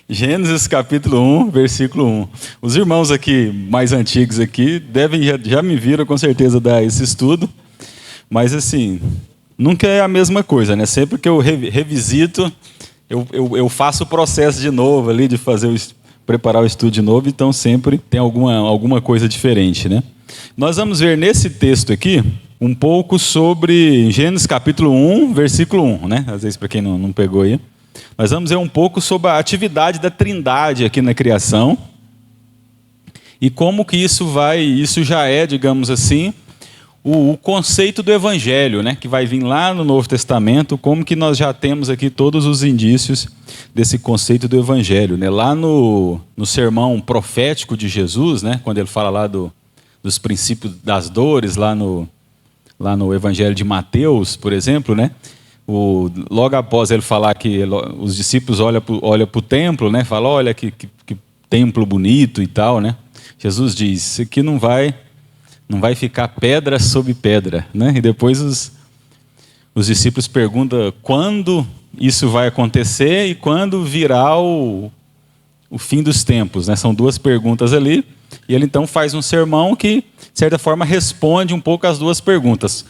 Gênesis capítulo 1, versículo 1. Os irmãos aqui, mais antigos aqui, já me viram com certeza dar esse estudo, mas assim, nunca é a mesma coisa, né? Sempre que eu revisito, eu faço o processo de novo ali, de preparar o estudo de novo, então sempre tem alguma coisa diferente, né? Nós vamos ver nesse texto aqui um pouco sobre Gênesis capítulo 1, versículo 1, né? Às vezes para quem não pegou aí. Nós vamos ver um pouco sobre a atividade da Trindade aqui na criação e como que isso já é, digamos assim, o conceito do Evangelho, né? Que vai vir lá no Novo Testamento, como que nós já temos aqui todos os indícios desse conceito do Evangelho, né? Lá no sermão profético de Jesus, né? Quando ele fala lá dos princípios das dores, lá no Evangelho de Mateus, por exemplo, né? Logo após ele falar que os discípulos olham para o templo, né? Fala, olha que templo bonito e tal, né? Jesus diz, isso aqui não vai ficar pedra sobre pedra, né? E depois os discípulos perguntam quando isso vai acontecer e quando virá o fim dos tempos, né? São duas perguntas ali, e ele então faz um sermão que, de certa forma, responde um pouco as duas perguntas.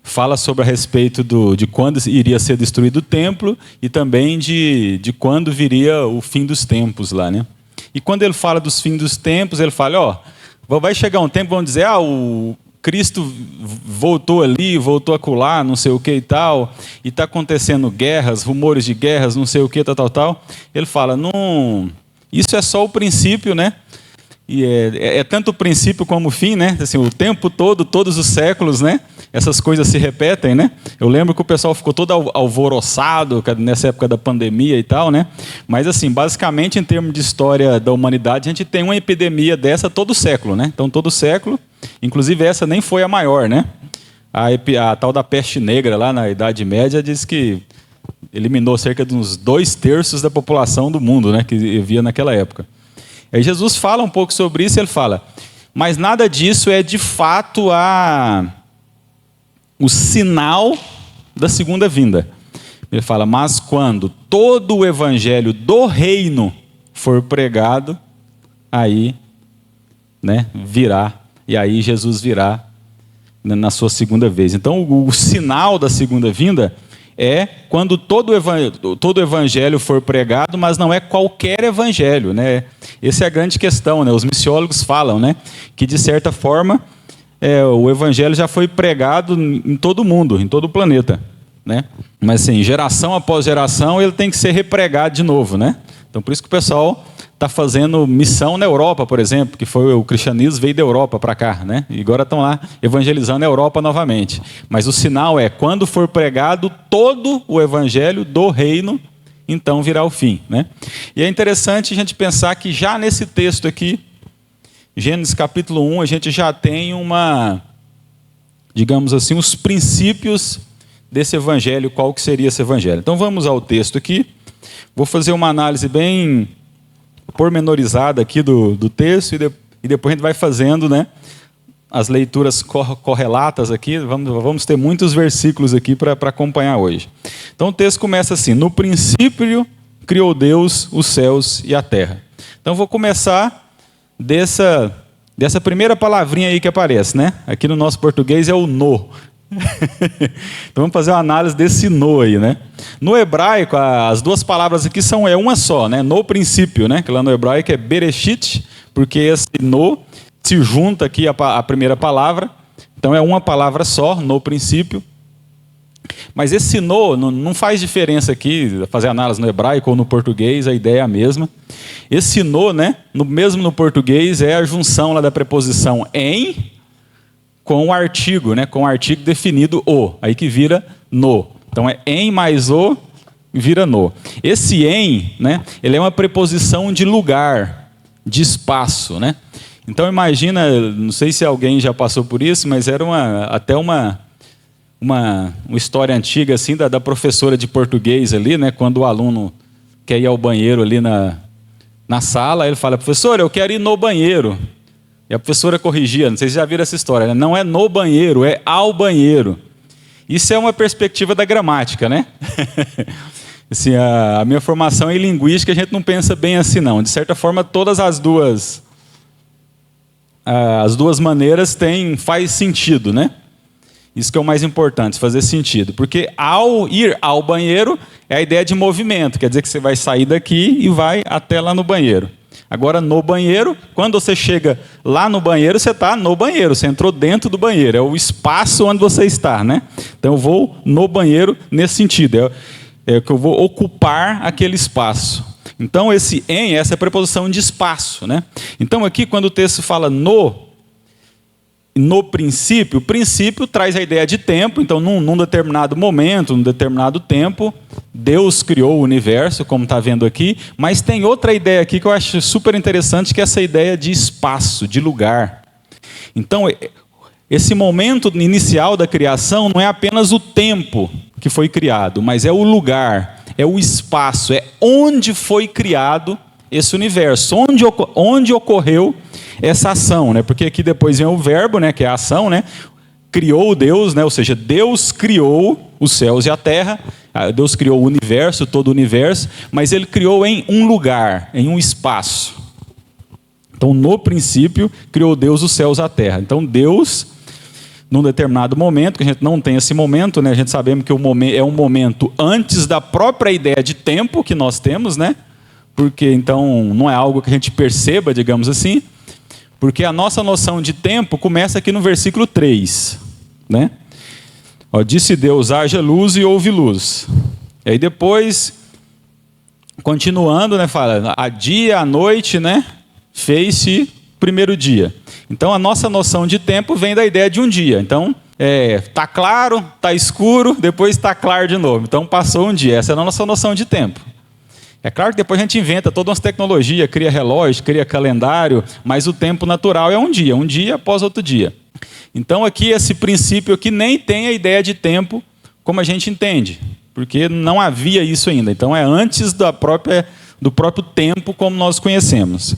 Fala sobre a respeito de quando iria ser destruído o templo e também de quando viria o fim dos tempos lá, né? E quando ele fala dos fins dos tempos, ele fala, vai chegar um tempo, vão dizer, o Cristo voltou ali, voltou acolá, não sei o que e tal, e está acontecendo guerras, rumores de guerras, não sei o que, tal. Ele fala, não, isso é só o princípio, né? E é tanto o princípio como o fim, né? Assim, o tempo todo, todos os séculos, né? Essas coisas se repetem, né? Eu lembro que o pessoal ficou todo alvoroçado nessa época da pandemia e tal, né? Mas assim, basicamente, em termos de história da humanidade, a gente tem uma epidemia dessa todo século, né? Então, todo século, inclusive essa nem foi a maior, né? A tal da peste negra lá na Idade Média diz que eliminou cerca de uns 2/3 da população do mundo, né? Que vivia naquela época. Aí Jesus fala um pouco sobre isso, ele fala, mas nada disso é de fato o sinal da segunda vinda. Ele fala, mas quando todo o evangelho do reino for pregado, aí, né, virá, e aí Jesus virá na sua segunda vez. Então o sinal da segunda vinda é quando todo o evangelho for pregado, mas não é qualquer evangelho, né? Essa é a grande questão, né? Os missiólogos falam, né, que de certa forma o evangelho já foi pregado em todo o mundo, em todo o planeta, né? Mas assim, geração após geração, ele tem que ser repregado de novo, né? Então por isso que o pessoal está fazendo missão na Europa, por exemplo, que foi o cristianismo veio da Europa para cá, né? E agora estão lá evangelizando a Europa novamente. Mas o sinal é quando for pregado todo o evangelho do reino, então virá o fim, né? E é interessante a gente pensar que já nesse texto aqui, Gênesis capítulo 1, a gente já tem digamos assim, os princípios desse evangelho, qual que seria esse evangelho. Então vamos ao texto aqui, vou fazer uma análise bem pormenorizada aqui do texto e depois a gente vai fazendo, né, as leituras correlatas aqui, vamos ter muitos versículos aqui para acompanhar hoje. Então o texto começa assim, no princípio criou Deus os céus e a terra. Então vou começar dessa primeira palavrinha aí que aparece, né? Aqui no nosso português é o no. Então vamos fazer uma análise desse no aí, né? No hebraico, as duas palavras aqui é uma só, né? No princípio, né? Que lá no hebraico é bereshit, porque esse no se junta aqui a primeira palavra. Então é uma palavra só, no princípio. Mas esse no não faz diferença aqui, fazer análise no hebraico ou no português, a ideia é a mesma. Esse no, né? Mesmo no português, é a junção lá da preposição em com o artigo, né? Com o artigo definido o, aí que vira no. Então é em mais o, vira no. Esse em, né? Ele é uma preposição de lugar, de espaço, né? Então imagina, não sei se alguém já passou por isso, mas era até uma história antiga assim da professora de português ali, né? Quando o aluno quer ir ao banheiro ali na sala, ele fala, professora, eu quero ir no banheiro. E a professora corrigia, não sei se já viram essa história, né? Não é no banheiro, é ao banheiro. Isso é uma perspectiva da gramática, né? Assim, a minha formação em linguística, a gente não pensa bem assim, não. De certa forma, todas as duas maneiras faz sentido, né? Isso que é o mais importante, fazer sentido. Porque ao ir ao banheiro, é a ideia de movimento. Quer dizer que você vai sair daqui e vai até lá no banheiro. Agora, no banheiro, quando você chega lá no banheiro, você está no banheiro. Você entrou dentro do banheiro. É o espaço onde você está, né? Então, eu vou no banheiro nesse sentido. É que eu vou ocupar aquele espaço. Então, essa é a preposição de espaço, né? Então, aqui, quando o texto fala no princípio, o princípio traz a ideia de tempo. Então, num determinado momento, num determinado tempo, Deus criou o universo, como está vendo aqui. Mas tem outra ideia aqui que eu acho super interessante, que é essa ideia de espaço, de lugar. Então, esse momento inicial da criação não é apenas o tempo que foi criado, mas é o lugar, é o espaço, é onde foi criado esse universo, onde ocorreu essa ação, né? Porque aqui depois vem o verbo, né? Que é a ação, né? Criou Deus, né? Ou seja, Deus criou os céus e a terra, Deus criou o universo, todo o universo, mas Ele criou em um lugar, em um espaço. Então, no princípio, criou Deus os céus e a terra. Então, Deus, num determinado momento, que a gente não tem esse momento, né? A gente sabemos que é um momento antes da própria ideia de tempo que nós temos, né? Porque, então, não é algo que a gente perceba, digamos assim, porque a nossa noção de tempo começa aqui no versículo 3, né? Ó, disse Deus, haja luz e houve luz. E aí depois, continuando, né, fala, a dia, a noite, né, fez-se primeiro dia. Então, a nossa noção de tempo vem da ideia de um dia. Então, tá claro, tá escuro, depois tá claro de novo. Então, passou um dia. Essa é a nossa noção de tempo. É claro que depois a gente inventa toda uma tecnologia, cria relógio, cria calendário, mas o tempo natural é um dia após outro dia. Então, aqui, esse princípio aqui nem tem a ideia de tempo como a gente entende, porque não havia isso ainda. Então, é antes do próprio tempo como nós conhecemos.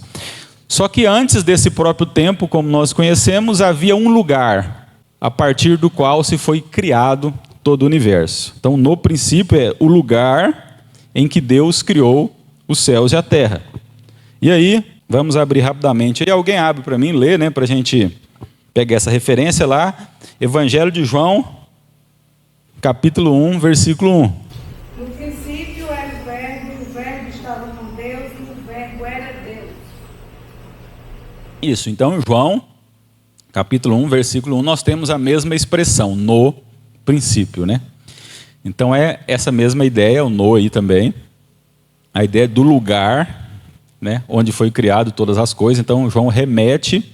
Só que antes desse próprio tempo como nós conhecemos, havia um lugar a partir do qual se foi criado todo o universo. Então, no princípio, é o lugar em que Deus criou os céus e a terra. E aí, vamos abrir rapidamente. E alguém abre para mim, lê, né, para a gente pegar essa referência lá. Evangelho de João, capítulo 1, versículo 1. No princípio era o verbo estava com Deus, e o verbo era Deus. Isso, então, João, capítulo 1, versículo 1, nós temos a mesma expressão, no princípio, né? Então, é essa mesma ideia, o no aí também, a ideia do lugar, né, onde foi criado todas as coisas. Então, João remete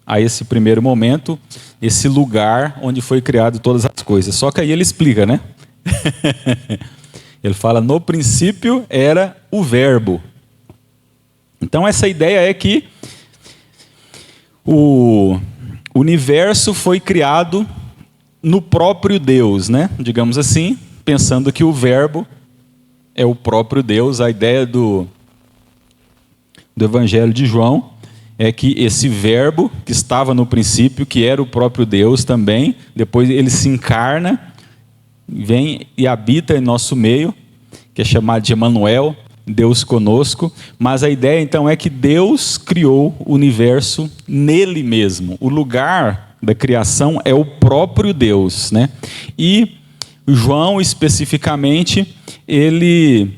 a esse primeiro momento, esse lugar onde foi criado todas as coisas. Só que aí ele explica, né? Ele fala, no princípio era o verbo. Então, essa ideia é que o universo foi criado no próprio Deus, né? Digamos assim, pensando que o verbo é o próprio Deus. A ideia do Evangelho de João é que esse verbo que estava no princípio, que era o próprio Deus também, depois ele se encarna, vem e habita em nosso meio, que é chamado de Emanuel, Deus conosco. Mas a ideia então é que Deus criou o universo nele mesmo. O lugar da criação é o próprio Deus, né? E João, especificamente, ele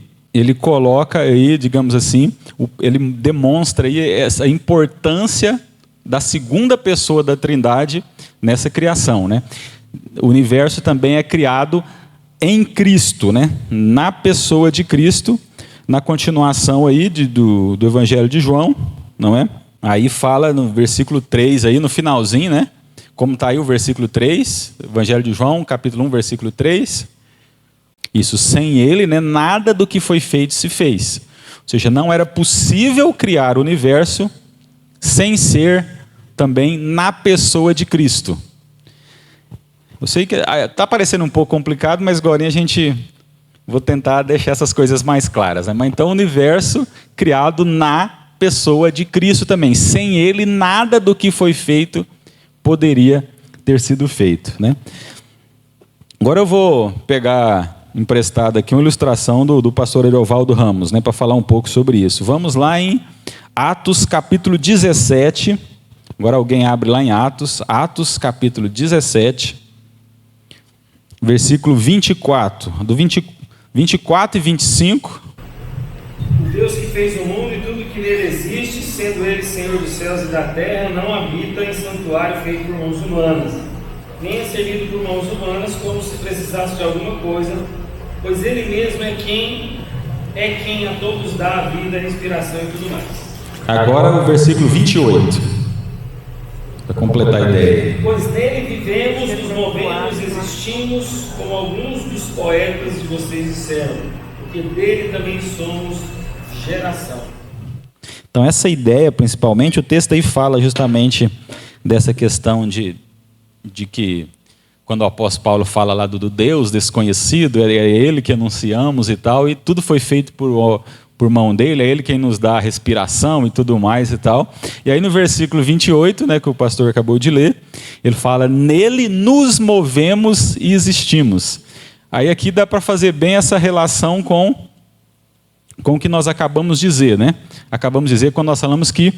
coloca aí, digamos assim, ele demonstra aí essa importância da segunda pessoa da Trindade nessa criação, né? O universo também é criado em Cristo, né? Na pessoa de Cristo, na continuação aí do Evangelho de João, não é? Aí fala no versículo 3 aí, no finalzinho, né? Como está aí o versículo 3, Evangelho de João, capítulo 1, versículo 3. Isso, sem ele, né, nada do que foi feito se fez. Ou seja, não era possível criar o universo sem ser também na pessoa de Cristo. Eu sei que está parecendo um pouco complicado, mas agora vou tentar deixar essas coisas mais claras, né? Mas então o universo criado na pessoa de Cristo também. Sem ele, nada do que foi feito poderia ter sido feito, né? Agora eu vou pegar emprestada aqui uma ilustração do pastor Erovaldo Ramos, né, para falar um pouco sobre isso. Vamos lá em Atos capítulo 17. Agora alguém abre lá em Atos capítulo 17, versículo 24. Do 24 e 25. O Deus que fez o mundo e tudo que nele existe, sendo ele Senhor dos céus e da terra, não habita em santuário feito por mãos humanas, nem é servido por mãos humanas como se precisasse de alguma coisa, pois ele mesmo é quem a todos dá a vida, a inspiração e tudo mais. Agora o versículo 28, para completar a ideia. Pois nele vivemos, nos movemos, existimos, como alguns dos poetas de vocês disseram, porque dele também somos geração. Então essa ideia, principalmente, o texto aí fala justamente dessa questão de que, quando o apóstolo Paulo fala lá do Deus desconhecido, é ele que anunciamos e tal, e tudo foi feito por mão dele, é ele quem nos dá a respiração e tudo mais e tal. E aí no versículo 28, né, que o pastor acabou de ler, ele fala, nele nos movemos e existimos. Aí aqui dá para fazer bem essa relação com o que nós acabamos de dizer, né? Acabamos de dizer quando nós falamos que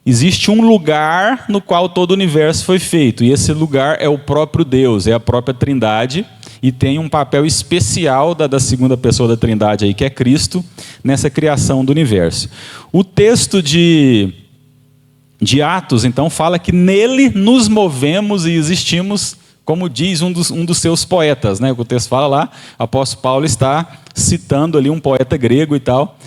existe um lugar no qual todo o universo foi feito, e esse lugar é o próprio Deus, é a própria Trindade, e tem um papel especial da segunda pessoa da Trindade aí, que é Cristo, nessa criação do universo. O texto de Atos, então, fala que nele nos movemos e existimos, como diz um dos seus poetas, né? O texto fala lá, o apóstolo Paulo está citando ali um poeta grego e tal,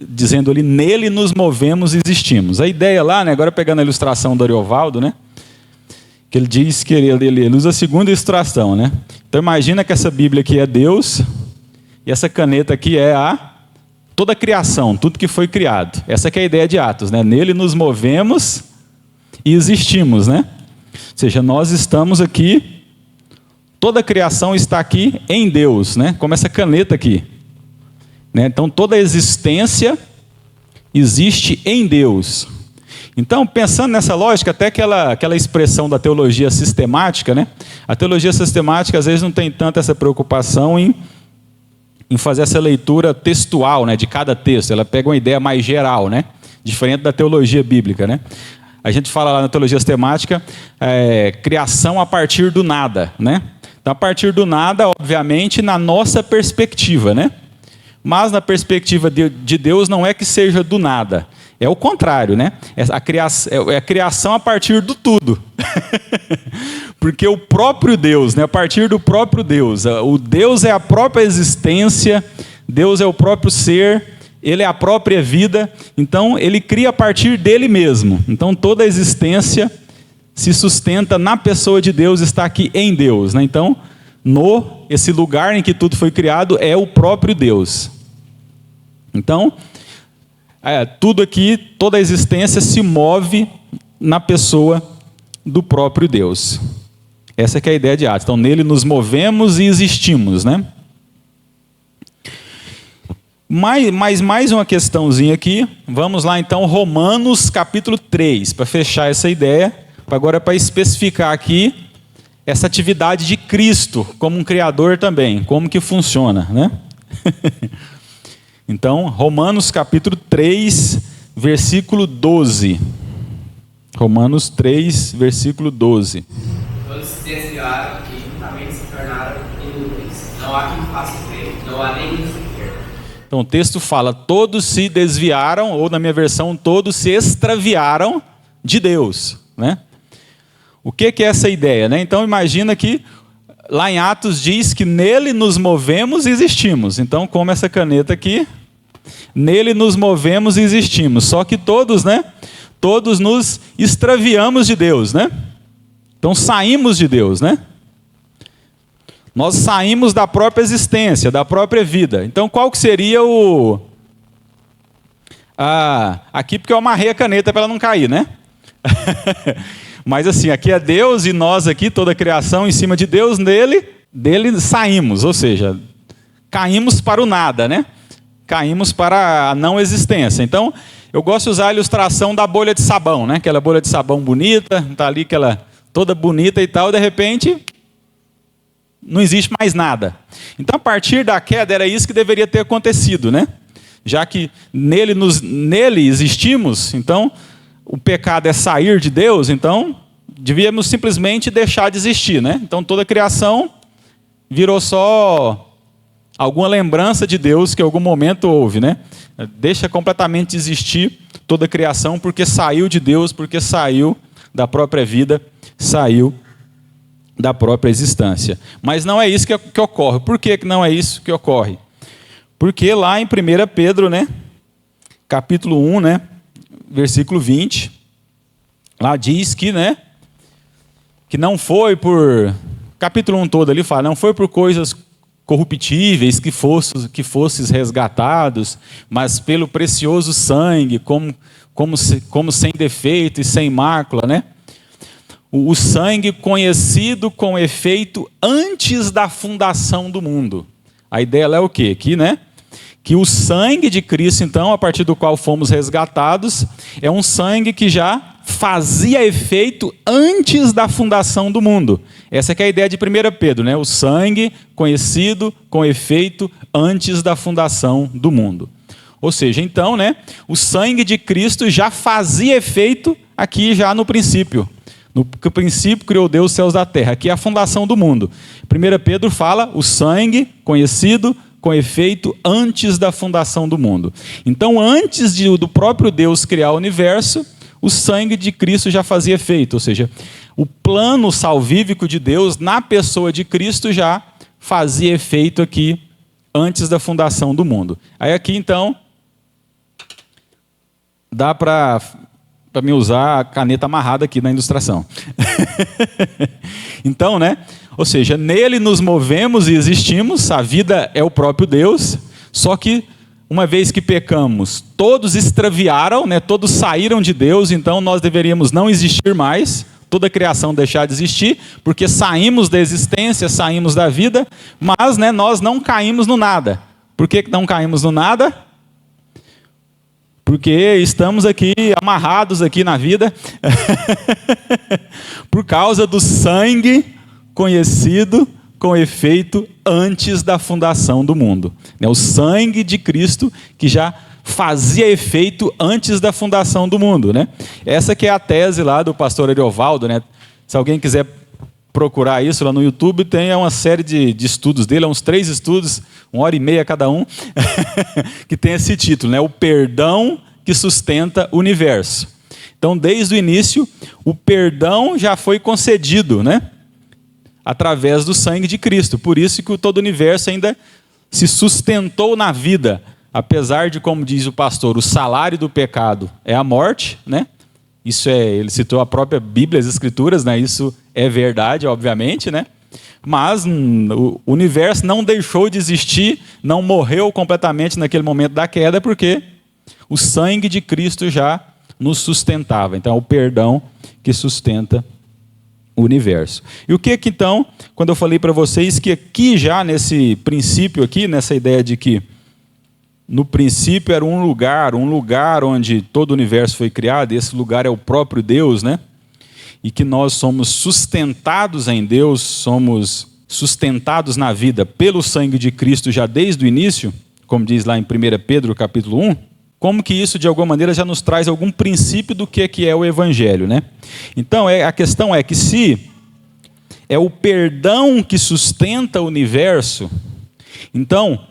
dizendo ali, nele nos movemos e existimos. A ideia lá, né, agora pegando a ilustração do Ariovaldo, né, que ele diz que ele usa a segunda ilustração, né? Então imagina que essa Bíblia aqui é Deus, e essa caneta aqui é toda a criação, tudo que foi criado. Essa que é a ideia de Atos, né? Nele nos movemos e existimos, né? Ou seja, nós estamos aqui, toda a criação está aqui em Deus, né? Como essa caneta aqui, né? Então toda a existência existe em Deus. Então, pensando nessa lógica, até aquela expressão da teologia sistemática, né? A teologia sistemática às vezes não tem tanta essa preocupação em fazer essa leitura textual, né, de cada texto. Ela pega uma ideia mais geral, né? Diferente da teologia bíblica, né? A gente fala lá na teologia sistemática, criação a partir do nada, né? Então, a partir do nada, obviamente, na nossa perspectiva, né? Mas na perspectiva de Deus não é que seja do nada. É o contrário, né? É a criação a partir do tudo. Porque o próprio Deus, né? A partir do próprio Deus. O Deus é a própria existência, Deus é o próprio ser, Ele é a própria vida, então Ele cria a partir dele mesmo. Então toda a existência se sustenta na pessoa de Deus, está aqui em Deus, né? Então, esse lugar em que tudo foi criado é o próprio Deus. Então, tudo aqui, toda a existência se move na pessoa do próprio Deus. Essa que é a ideia de Atos. Então, nele nos movemos e existimos, né? Mais uma questãozinha aqui. Vamos lá, então, Romanos capítulo 3, para fechar essa ideia. Agora, para especificar aqui essa atividade de Cristo como um Criador também. Como que funciona, né? Então, Romanos capítulo 3, versículo 12. Romanos 3, versículo 12. Todos se desviaram e também se tornaram inúteis. Não há quem faça bem, não há nem sequer. Então, o texto fala, todos se desviaram, ou na minha versão, todos se extraviaram de Deus, né? O que é essa ideia, né? Então, imagina que lá em Atos diz que nele nos movemos e existimos. Então, como essa caneta aqui, nele nos movemos e existimos. Só que todos, né? Todos nos extraviamos de Deus, né? Então, saímos de Deus, né? Nós saímos da própria existência, da própria vida. Então, qual que seria aqui, porque eu amarrei a caneta para ela não cair, né? Mas assim, aqui é Deus e nós aqui, toda a criação em cima de Deus, dele saímos, ou seja, caímos para o nada, né? Caímos para a não existência. Então, eu gosto de usar a ilustração da bolha de sabão, né? Aquela bolha de sabão bonita, está ali aquela toda bonita e tal, de repente, não existe mais nada. Então, a partir da queda, era isso que deveria ter acontecido, né? Já que nele existimos, então, o pecado é sair de Deus, então, devíamos simplesmente deixar de existir, né? Então, toda a criação virou só alguma lembrança de Deus que em algum momento houve, né? Deixa completamente de existir toda a criação, porque saiu de Deus, porque saiu da própria vida, saiu da própria existência. Mas não é isso que ocorre. Por que não é isso que ocorre? Porque lá em 1 Pedro, né, capítulo 1, né, versículo 20, lá diz que, né, que não foi por... Capítulo 1 todo ali fala, não foi por coisas corruptíveis que fosses resgatados, mas pelo precioso sangue, como sem defeito e sem mácula, né? O sangue conhecido com efeito antes da fundação do mundo. A ideia é o quê? Aqui, né? Que o sangue de Cristo, então, a partir do qual fomos resgatados, é um sangue que já fazia efeito antes da fundação do mundo. Essa que é a ideia de 1 Pedro, né? O sangue conhecido com efeito antes da fundação do mundo. Ou seja, então, né? O sangue de Cristo já fazia efeito aqui já no princípio. No princípio criou Deus os céus da terra. Aqui é a fundação do mundo. 1 Pedro fala o sangue conhecido com efeito antes da fundação do mundo. Então, antes do próprio Deus criar o universo, o sangue de Cristo já fazia efeito. Ou seja, o plano salvífico de Deus na pessoa de Cristo já fazia efeito aqui antes da fundação do mundo. Aí aqui, então, dá para me usar a caneta amarrada aqui na ilustração. Então, né? Ou seja, nele nos movemos e existimos, a vida é o próprio Deus, só que uma vez que pecamos, todos extraviaram, né? Todos saíram de Deus, então nós deveríamos não existir mais, toda a criação deixar de existir, porque saímos da existência, saímos da vida, mas, né, nós não caímos no nada. Por que não caímos no nada? Porque estamos aqui amarrados aqui na vida por causa do sangue conhecido com efeito antes da fundação do mundo. O sangue de Cristo que já fazia efeito antes da fundação do mundo, né? Essa que é a tese lá do pastor Ariovaldo, né? Se alguém quiser procurar isso lá no YouTube, tem uma série de estudos dele, uns 3 estudos, 1h30 cada um, que tem esse título, né? O perdão que sustenta o universo. Então, desde o início, o perdão já foi concedido, né? Através do sangue de Cristo. Por isso que todo o universo ainda se sustentou na vida, apesar de, como diz o pastor, o salário do pecado é a morte, né? Isso ele citou a própria Bíblia, as Escrituras, né? Isso é verdade, obviamente, né? Mas o universo não deixou de existir, não morreu completamente naquele momento da queda, porque o sangue de Cristo já nos sustentava. Então, é o perdão que sustenta o universo. E o que então, quando eu falei para vocês que aqui já nesse princípio aqui, nessa ideia de que no princípio era um lugar onde todo o universo foi criado, e esse lugar é o próprio Deus, né? E que nós somos sustentados em Deus, somos sustentados na vida pelo sangue de Cristo já desde o início, como diz lá em 1 Pedro capítulo 1, como que isso de alguma maneira já nos traz algum princípio do que é o Evangelho, né? Então a questão é que se é o perdão que sustenta o universo, então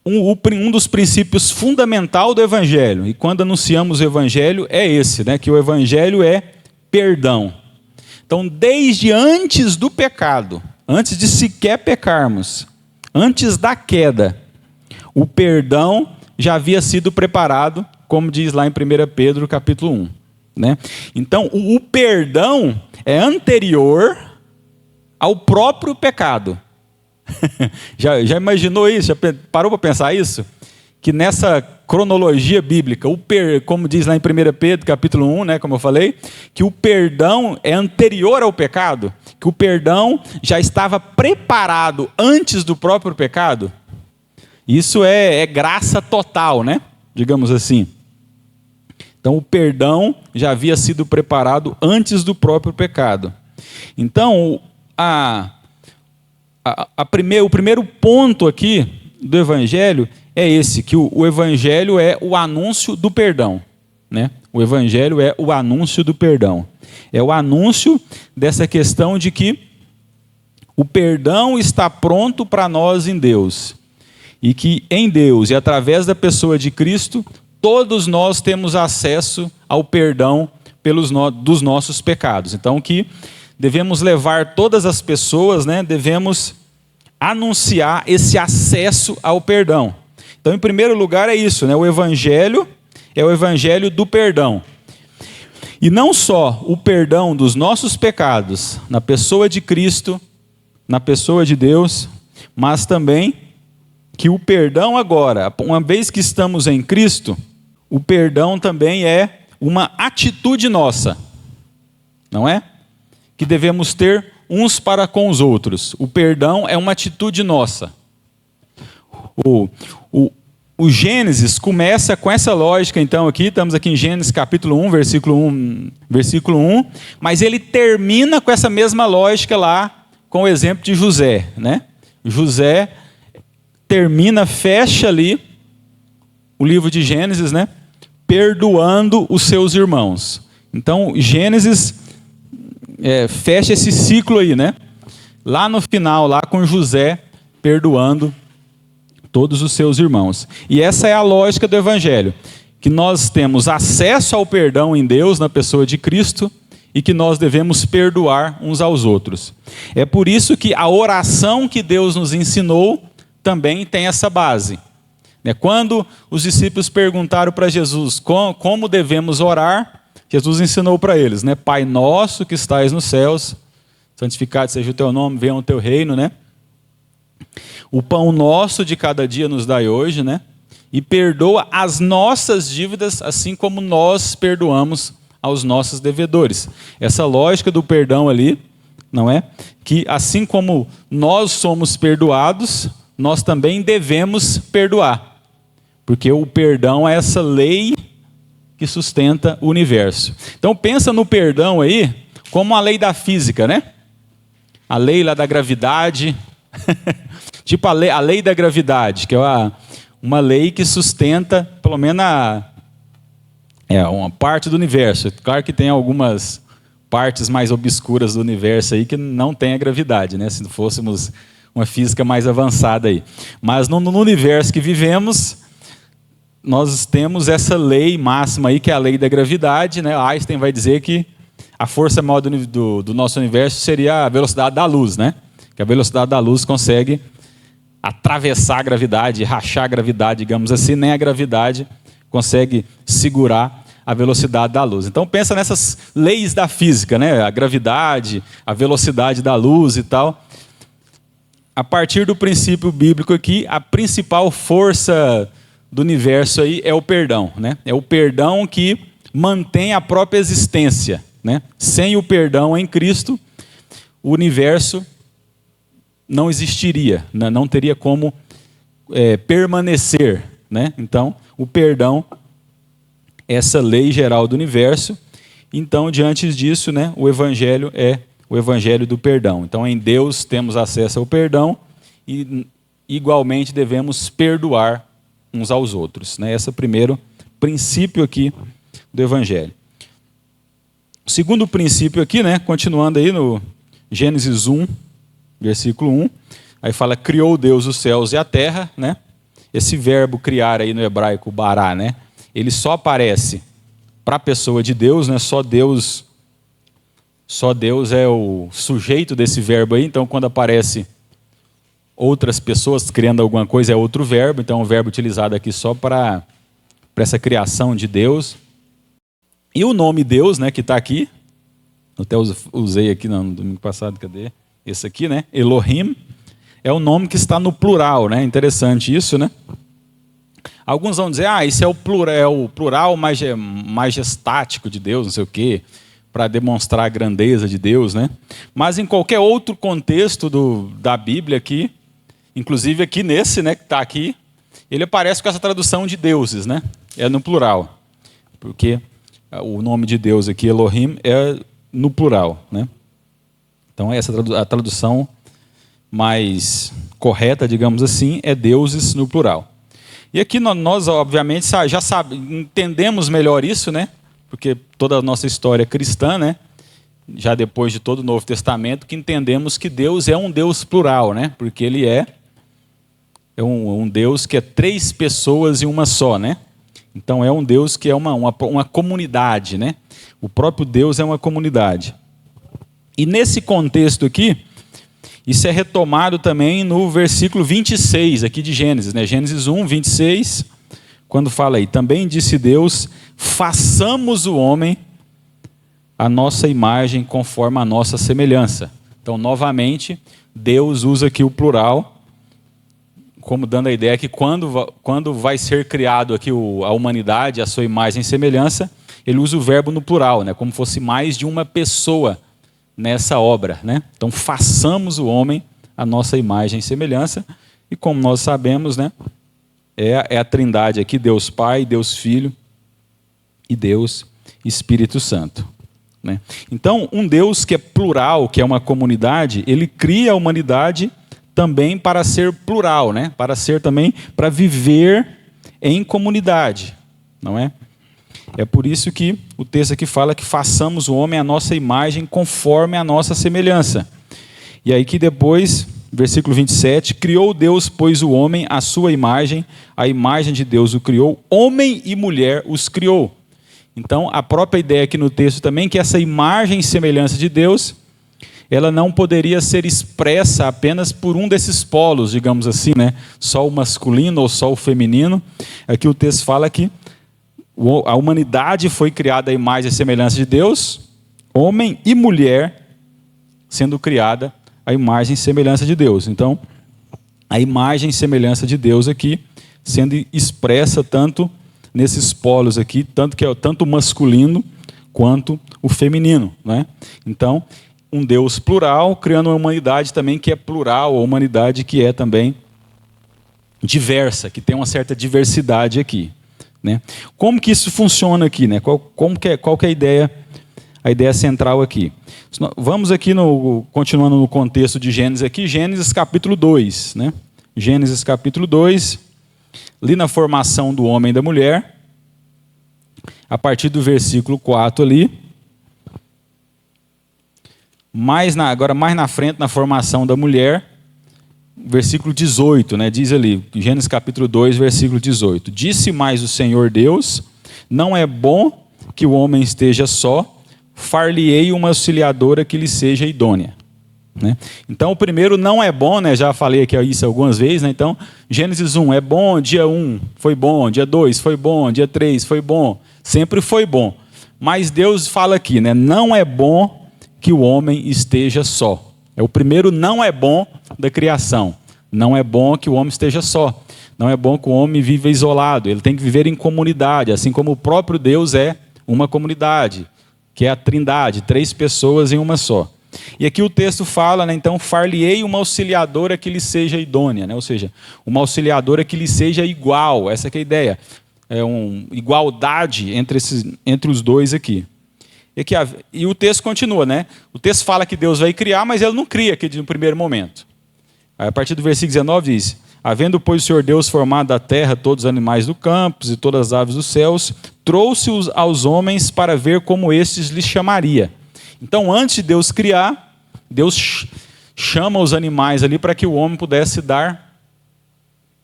um dos princípios fundamentais do Evangelho, e quando anunciamos o Evangelho é esse, né? Que o Evangelho é perdão. Então, desde antes do pecado, antes de sequer pecarmos, antes da queda, o perdão já havia sido preparado, como diz lá em 1 Pedro capítulo 1. Né? Então, o perdão é anterior ao próprio pecado. Já imaginou isso? Já parou para pensar isso? Que nessa cronologia bíblica, como diz lá em 1 Pedro capítulo 1, né, como eu falei, que o perdão é anterior ao pecado, que o perdão já estava preparado antes do próprio pecado. Isso é graça total, né? Digamos assim. Então, o perdão já havia sido preparado antes do próprio pecado. Então, o primeiro ponto aqui do Evangelho é esse, que o Evangelho é o anúncio do perdão, né? O Evangelho é o anúncio do perdão. É o anúncio dessa questão de que o perdão está pronto para nós em Deus. E que em Deus e através da pessoa de Cristo, todos nós temos acesso ao perdão dos nossos pecados. Então, que devemos levar todas as pessoas, né? Devemos anunciar esse acesso ao perdão. Então, em primeiro lugar é isso, né? O Evangelho é o Evangelho do perdão. E não só o perdão dos nossos pecados na pessoa de Cristo, na pessoa de Deus, mas também que o perdão agora, uma vez que estamos em Cristo, o perdão também é uma atitude nossa, não é? Que devemos ter uns para com os outros. O perdão é uma atitude nossa. O Gênesis começa com essa lógica, então aqui, estamos aqui em Gênesis capítulo 1, versículo 1, mas ele termina com essa mesma lógica lá, com o exemplo de José, né? José termina, fecha ali o livro de Gênesis, né? Perdoando os seus irmãos. Então, Gênesis fecha esse ciclo aí, né? Lá no final, lá com José perdoando todos os seus irmãos. E essa é a lógica do Evangelho, que nós temos acesso ao perdão em Deus, na pessoa de Cristo, e que nós devemos perdoar uns aos outros. É por isso que a oração que Deus nos ensinou também tem essa base. Quando os discípulos perguntaram para Jesus como devemos orar, Jesus ensinou para eles, né? Pai nosso que estais nos céus, santificado seja o teu nome, venha o teu reino, né? O pão nosso de cada dia nos dai hoje, né? E perdoa as nossas dívidas, assim como nós perdoamos aos nossos devedores. Essa lógica do perdão ali, não é? Que assim como nós somos perdoados, nós também devemos perdoar. Porque o perdão é essa lei que sustenta o universo. Então pensa no perdão aí como a lei da física, né? A lei lá da gravidade, tipo a lei da gravidade, que é uma lei que sustenta, pelo menos, uma parte do universo. Claro que tem algumas partes mais obscuras do universo aí que não tem a gravidade, né? Se fôssemos uma física mais avançada aí. Mas no universo que vivemos, nós temos essa lei máxima aí, que é a lei da gravidade, né? Einstein vai dizer que a força maior do nosso universo seria a velocidade da luz, né? Que a velocidade da luz consegue atravessar a gravidade, rachar a gravidade, digamos assim, nem a gravidade consegue segurar a velocidade da luz. Então pensa nessas leis da física, né? A gravidade, a velocidade da luz e tal. A partir do princípio bíblico aqui, a principal força do universo aí é o perdão, né? É o perdão que mantém a própria existência, né? Sem o perdão em Cristo, o universo não existiria, né? Não teria como permanecer, né? Então, o perdão, essa lei geral do universo. Então, diante disso, né, o Evangelho é o Evangelho do perdão. Então, em Deus temos acesso ao perdão e, igualmente, devemos perdoar uns aos outros, né? Esse é o primeiro princípio aqui do Evangelho. O segundo princípio aqui, né, continuando aí no Gênesis 1, versículo 1, aí fala, criou Deus os céus e a terra, né? Esse verbo criar aí no hebraico, bará, né? Ele só aparece para a pessoa de Deus, né? Só Deus é o sujeito desse verbo aí. Então, quando aparece outras pessoas criando alguma coisa, é outro verbo. Então, é um verbo utilizado aqui só para essa criação de Deus. E o nome Deus, né, que está aqui, eu até usei aqui no domingo passado, cadê? Esse aqui, né? Elohim, é o nome que está no plural, né? Interessante isso, né? Alguns vão dizer, isso é o plural majestático de Deus, não sei o quê, para demonstrar a grandeza de Deus, né? Mas em qualquer outro contexto da Bíblia aqui, inclusive aqui nesse, né, que está aqui, ele aparece com essa tradução de deuses, né? É no plural, porque o nome de Deus aqui, Elohim, é no plural, né? Então essa a tradução mais correta, digamos assim, é deuses no plural. E aqui nós obviamente, já entendemos melhor isso, né? Porque toda a nossa história cristã, né? Já depois de todo o Novo Testamento, que entendemos que Deus é um Deus plural, né? Porque Ele é um Deus que é 3 pessoas em uma só, né? Então é um Deus que é uma comunidade, né? O próprio Deus é uma comunidade. E nesse contexto aqui, isso é retomado também no versículo 26 aqui de Gênesis, né? Gênesis 1, 26, quando fala aí, também disse Deus, façamos o homem a nossa imagem conforme a nossa semelhança. Então, novamente, Deus usa aqui o plural, como dando a ideia que quando vai ser criado aqui a humanidade, a sua imagem e semelhança, ele usa o verbo no plural, né? Como fosse mais de uma pessoa nessa obra, né? Então, façamos o homem a nossa imagem e semelhança, e como nós sabemos, né? É a trindade aqui, Deus Pai, Deus Filho e Deus Espírito Santo, né? Então, um Deus que é plural, que é uma comunidade, ele cria a humanidade também para ser plural, né? Para viver em comunidade, não é? É por isso que o texto aqui fala que façamos o homem à nossa imagem conforme a nossa semelhança. E aí que depois, versículo 27, criou Deus, pois, o homem à sua imagem, a imagem de Deus o criou, homem e mulher os criou. Então, a própria ideia aqui no texto também, que essa imagem e semelhança de Deus, ela não poderia ser expressa apenas por um desses polos, digamos assim, né? Só o masculino ou só o feminino. Aqui o texto fala que a humanidade foi criada à imagem e semelhança de Deus, homem e mulher sendo criada à imagem e semelhança de Deus. Então, a imagem e semelhança de Deus aqui sendo expressa tanto nesses polos aqui, tanto o masculino quanto o feminino, né? Então, um Deus plural, criando uma humanidade também que é plural, uma humanidade que é também diversa, que tem uma certa diversidade aqui, né? Como que isso funciona aqui, né? Qual que é a ideia central aqui? Vamos aqui, continuando no contexto de Gênesis aqui, Gênesis capítulo 2, né? Gênesis capítulo 2, ali na formação do homem e da mulher, a partir do versículo 4 ali, agora mais na frente, na formação da mulher, versículo 18, né, diz ali, Gênesis capítulo 2, versículo 18. Disse mais o Senhor Deus, não é bom que o homem esteja só, far-lhe-ei uma auxiliadora que lhe seja idônea. Né? Então, o primeiro não é bom, né, já falei aqui isso algumas vezes, né? Então, Gênesis 1 é bom, dia 1 foi bom, dia 2 foi bom, dia 3 foi bom, sempre foi bom. Mas Deus fala aqui, né, não é bom que o homem esteja só. É o primeiro não é bom da criação. Não é bom que o homem esteja só. Não é bom que o homem viva isolado. Ele tem que viver em comunidade, assim como o próprio Deus é uma comunidade, que é a trindade, 3 pessoas em uma só. E aqui o texto fala, né, então, far-lhe-ei uma auxiliadora que lhe seja idônea, né? Ou seja, uma auxiliadora que lhe seja igual. Essa que é a ideia. É uma igualdade entre os dois aqui. E o texto continua, né? O texto fala que Deus vai criar, mas ele não cria aqui no primeiro momento. A partir do versículo 19 diz, havendo, pois, o Senhor Deus formado da terra todos os animais do campo e todas as aves dos céus, trouxe-os aos homens para ver como estes lhes chamaria. Então, antes de Deus criar, Deus chama os animais ali para que o homem pudesse dar,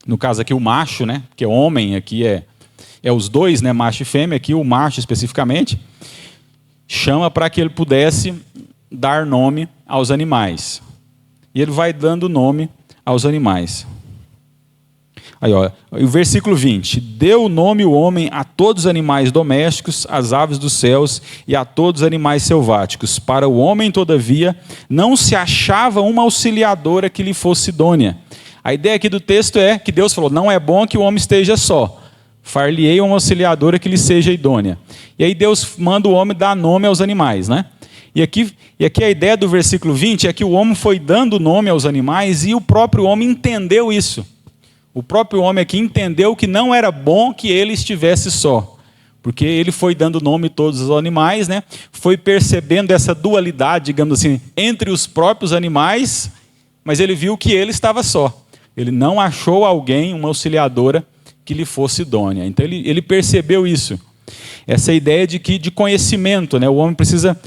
no caso aqui o macho, né? Porque homem aqui é os dois, né? Macho e fêmea, aqui o macho especificamente, chama para que ele pudesse dar nome aos animais. E ele vai dando nome aos animais. Aí, ó, o versículo 20. Deu nome o homem a todos os animais domésticos, às aves dos céus e a todos os animais selváticos. Para o homem, todavia, não se achava uma auxiliadora que lhe fosse idônea. A ideia aqui do texto é que Deus falou, não é bom que o homem esteja só. Far-lhe-ei uma auxiliadora que lhe seja idônea. E aí Deus manda o homem dar nome aos animais, né? E aqui a ideia do versículo 20 é que o homem foi dando nome aos animais e o próprio homem entendeu isso. O próprio homem aqui entendeu que não era bom que ele estivesse só. Porque ele foi dando nome a todos os animais, né? Foi percebendo essa dualidade, digamos assim, entre os próprios animais mas ele viu que ele estava só. Ele não achou alguém, uma auxiliadora, que lhe fosse idônea. Então ele percebeu isso. Essa ideia de conhecimento, né? O homem precisa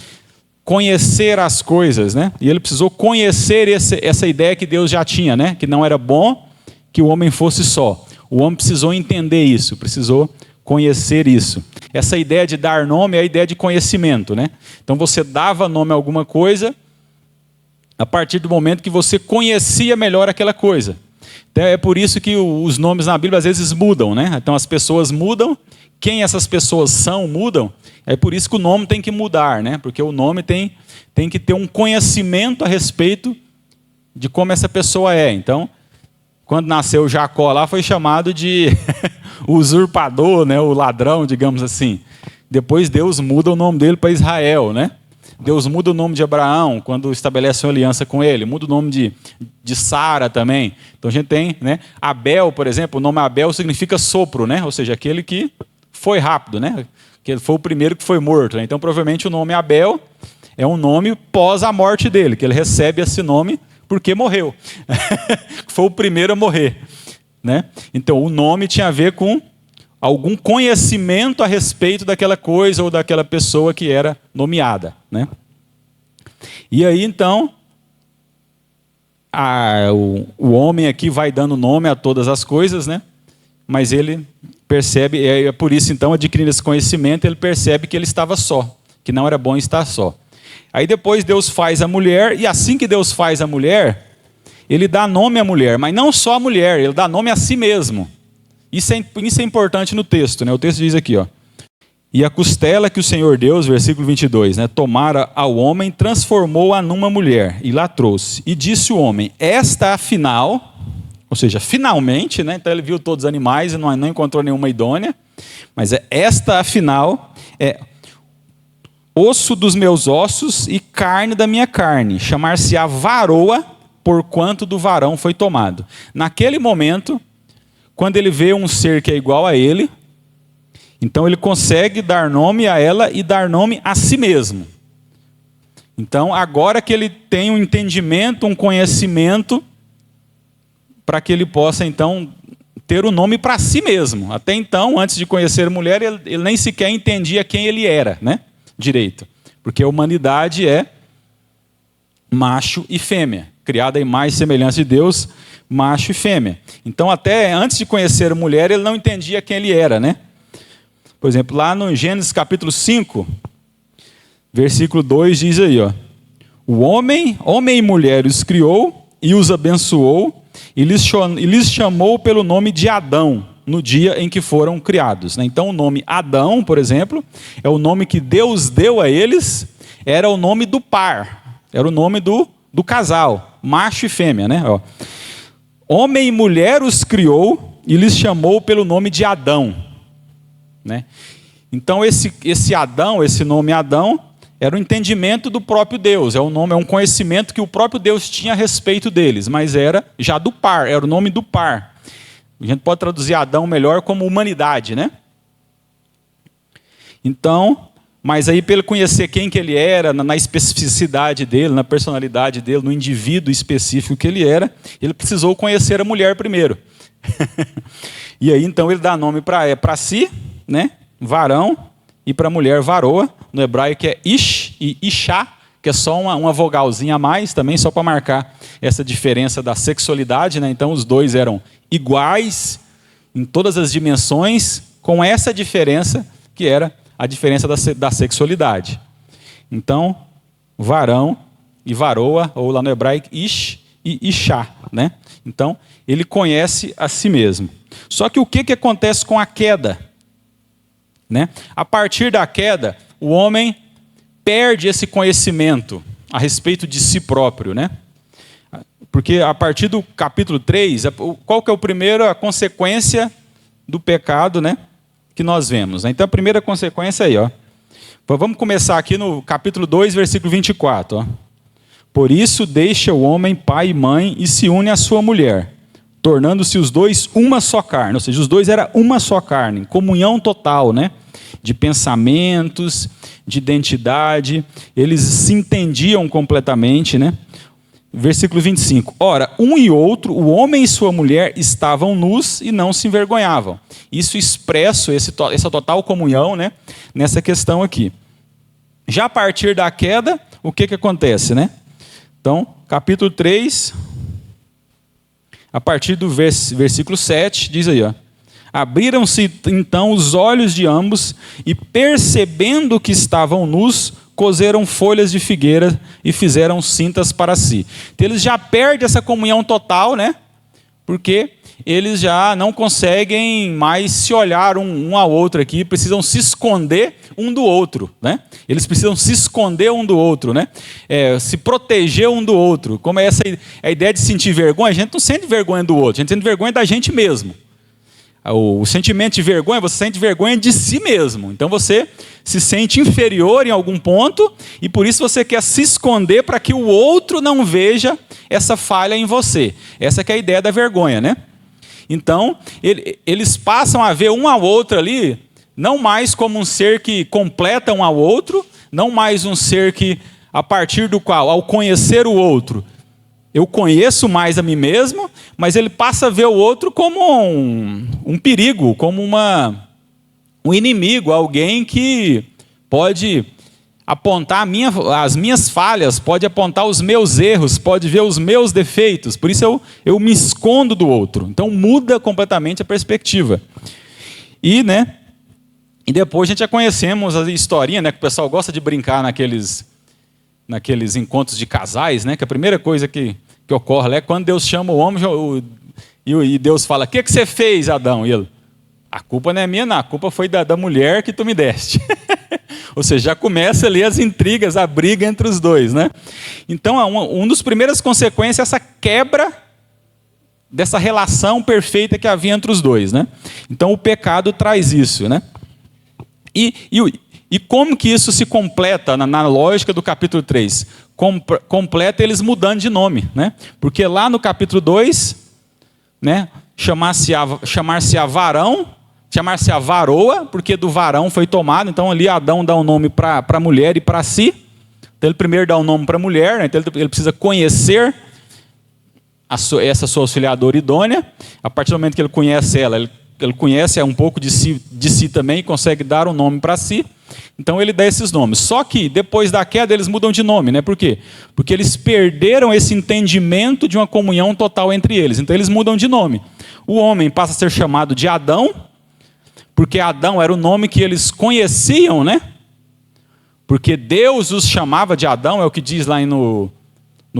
conhecer as coisas, né? E ele precisou conhecer essa ideia que Deus já tinha, né? Que não era bom que o homem fosse só. O homem precisou entender isso, precisou conhecer isso. Essa ideia de dar nome é a ideia de conhecimento, né? Então você dava nome a alguma coisa a partir do momento que você conhecia melhor aquela coisa. Então é por isso que os nomes na Bíblia às vezes mudam, né? Então as pessoas mudam, quem essas pessoas são mudam. É por isso que o nome tem que mudar, né? Porque o nome tem que ter um conhecimento a respeito de como essa pessoa é. Então, quando nasceu Jacó lá, foi chamado de usurpador, né? O ladrão, digamos assim. Depois Deus muda o nome dele para Israel, né? Deus muda o nome de Abraão quando estabelece uma aliança com ele. Muda o nome de Sara também. Então a gente tem, né? Abel, por exemplo, o nome Abel significa sopro, né? Ou seja, aquele que foi rápido, né? Que ele foi o primeiro que foi morto, né? Então provavelmente o nome Abel é um nome pós a morte dele, que ele recebe esse nome porque morreu. Foi o primeiro a morrer, né? Então o nome tinha a ver com algum conhecimento a respeito daquela coisa ou daquela pessoa que era nomeada, né? E aí então o homem aqui vai dando nome a todas as coisas, né? Mas ele percebe, é por isso então, adquirindo esse conhecimento, ele percebe que ele estava só, que não era bom estar só. Aí depois Deus faz a mulher, e assim que Deus faz a mulher, ele dá nome à mulher, mas não só à mulher, ele dá nome a si mesmo. Isso é importante no texto, né? O texto diz aqui, ó. E a costela que o Senhor Deus, versículo 22, né, tomara ao homem, transformou-a numa mulher, e lá trouxe. E disse o homem, esta afinal, ou seja, finalmente, né? Então ele viu todos os animais e não encontrou nenhuma idônea, mas esta afinal é osso dos meus ossos e carne da minha carne, chamar-se-á varoa, porquanto do varão foi tomado. Naquele momento, quando ele vê um ser que é igual a ele, então ele consegue dar nome a ela e dar nome a si mesmo. Então, agora que ele tem um entendimento, um conhecimento, para que ele possa, então, ter o nome para si mesmo. Até então, antes de conhecer a mulher, ele nem sequer entendia quem ele era, né? Direito. Porque a humanidade é macho e fêmea, criada em imagem e semelhança de Deus, macho e fêmea. Então, até antes de conhecer a mulher, ele não entendia quem ele era, né? Por exemplo, lá no Gênesis capítulo 5, versículo 2 diz aí, ó, o homem e mulher os criou e os abençoou e lhes chamou pelo nome de Adão, no dia em que foram criados, né? Então o nome Adão, por exemplo, é o nome que Deus deu a eles, era o nome do par, era o nome do casal, macho e fêmea, né? Ó. Homem e mulher os criou e lhes chamou pelo nome de Adão, né? Então esse Adão, esse nome Adão, era o entendimento do próprio Deus, é um conhecimento que o próprio Deus tinha a respeito deles, mas era já do par, era o nome do par. A gente pode traduzir Adão melhor como humanidade, né? Então, mas aí pelo conhecer quem que ele era, na especificidade dele, na personalidade dele, no indivíduo específico que ele era, ele precisou conhecer a mulher primeiro. E aí então ele dá nome para si, né? Varão, e para a mulher varoa, no hebraico é ish e ishá, que é só uma vogalzinha a mais também, só para marcar essa diferença da sexualidade, né? Então os dois eram iguais em todas as dimensões, com essa diferença que era a diferença da sexualidade. Então, varão e varoa, ou lá no hebraico, ish e ishá, né? Então, ele conhece a si mesmo. Só que o que acontece com a queda? Né? A partir da queda, o homem perde esse conhecimento a respeito de si próprio, né? Porque a partir do capítulo 3, qual que é a consequência do pecado, né, que nós vemos? Então a primeira consequência aí, ó. Vamos começar aqui no capítulo 2, versículo 24. Ó. Por isso deixa o homem pai e mãe e se une à sua mulher, tornando-se os dois uma só carne. Ou seja, os dois eram uma só carne, comunhão total, né? De pensamentos, de identidade, eles se entendiam completamente, né? Versículo 25. Ora, um e outro, o homem e sua mulher, estavam nus e não se envergonhavam. Isso expresso, essa total comunhão, né, nessa questão aqui. Já a partir da queda, o que acontece, né? Então, capítulo 3, a partir do versículo 7, diz aí, ó. Abriram-se então os olhos de ambos e, percebendo que estavam nus, coseram folhas de figueira e fizeram cintas para si. Então, eles já perdem essa comunhão total, né? Porque eles já não conseguem mais se olhar um ao outro aqui, precisam se esconder um do outro, né? Eles precisam se esconder um do outro, né? Se proteger um do outro. Como é essa a ideia de sentir vergonha? A gente não sente vergonha do outro, a gente sente vergonha da gente mesmo. O sentimento de vergonha, você sente vergonha de si mesmo. Então você se sente inferior em algum ponto e por isso você quer se esconder para que o outro não veja essa falha em você. Essa que é a ideia da vergonha, né? Então, eles passam a ver um ao outro ali, não mais como um ser que completa um ao outro, não mais um ser que, a partir do qual, ao conhecer o outro, eu conheço mais a mim mesmo, mas ele passa a ver o outro como um perigo, como um inimigo, alguém que pode apontar as minhas falhas, pode apontar os meus erros, pode ver os meus defeitos. Por isso eu me escondo do outro. Então muda completamente a perspectiva. E depois a gente já conhecemos a historinha, né, que o pessoal gosta de brincar naqueles encontros de casais, né, que a primeira coisa que ocorre é quando Deus chama o homem e Deus fala: o que você fez, Adão? E ele: a culpa não é minha, não, a culpa foi da mulher que tu me deste. Ou seja, já começa ali as intrigas, a briga entre os dois, né? Então, uma das primeiras consequências é essa quebra dessa relação perfeita que havia entre os dois, né? Então, o pecado traz isso, né? E como que isso se completa na lógica do capítulo 3? Completa eles mudando de nome, né? Porque lá no capítulo 2, né, chamar-se-á varão, chamar-se a varoa, porque do varão foi tomado. Então ali Adão dá um nome para a mulher e para si. Então ele primeiro dá um nome para a mulher, né? Então ele precisa conhecer essa sua auxiliadora idônea. A partir do momento que ele conhece ela, ele conhece um pouco de si também e consegue dar um nome para si. Então ele dá esses nomes. Só que depois da queda eles mudam de nome, né? Por quê? Porque eles perderam esse entendimento de uma comunhão total entre eles. Então eles mudam de nome. O homem passa a ser chamado de Adão, porque Adão era o nome que eles conheciam, né? Porque Deus os chamava de Adão, é o que diz lá no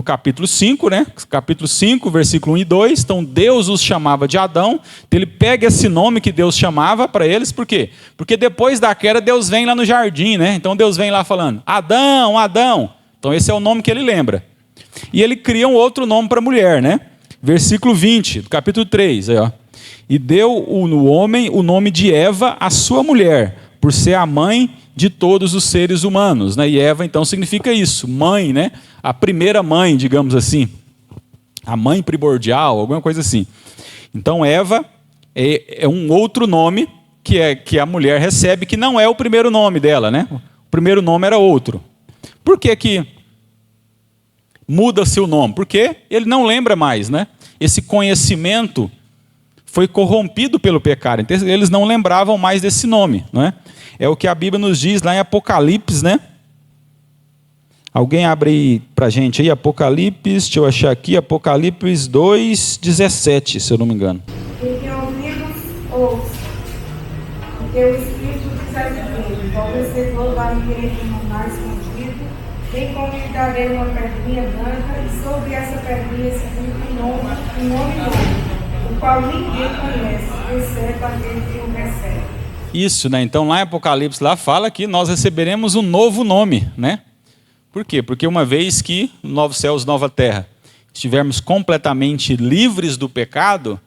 capítulo 5, né? Capítulo 5, versículo 1 e 2. Então Deus os chamava de Adão. Então ele pega esse nome que Deus chamava para eles, por quê? Porque depois da queda Deus vem lá no jardim, né? Então Deus vem lá falando: Adão, Adão. Então esse é o nome que ele lembra. E ele cria um outro nome para a mulher, né? Versículo 20, do capítulo 3, aí, ó. E deu no homem o nome de Eva, a sua mulher, por ser a mãe de todos os seres humanos, né? E Eva, então, significa isso, mãe, né? A primeira mãe, digamos assim. A mãe primordial, alguma coisa assim. Então, Eva é um outro nome que a mulher recebe, que não é o primeiro nome dela, né? O primeiro nome era outro. Por que muda-se o nome? Porque ele não lembra mais, né? Esse conhecimento foi corrompido pelo pecado. Então, eles não lembravam mais desse nome, não é? É o que a Bíblia nos diz lá em Apocalipse, né? Alguém abre aí pra gente aí, Apocalipse, deixa eu achar aqui, Apocalipse 2:17, se eu não me engano. E que ouvidos ouça, porque o Espírito diz a ninguém, qual vencedor vai querer que não mais escondido, bem como lhe darei uma pedrinha branca, e sobre essa pedrinha escrito um nome novo, o qual ninguém conhece, exceto aquele que o recebe. Isso, né? Então lá em Apocalipse lá fala que nós receberemos um novo nome, né? Por quê? Porque uma vez que novos céus, nova terra, estivermos completamente livres do pecado,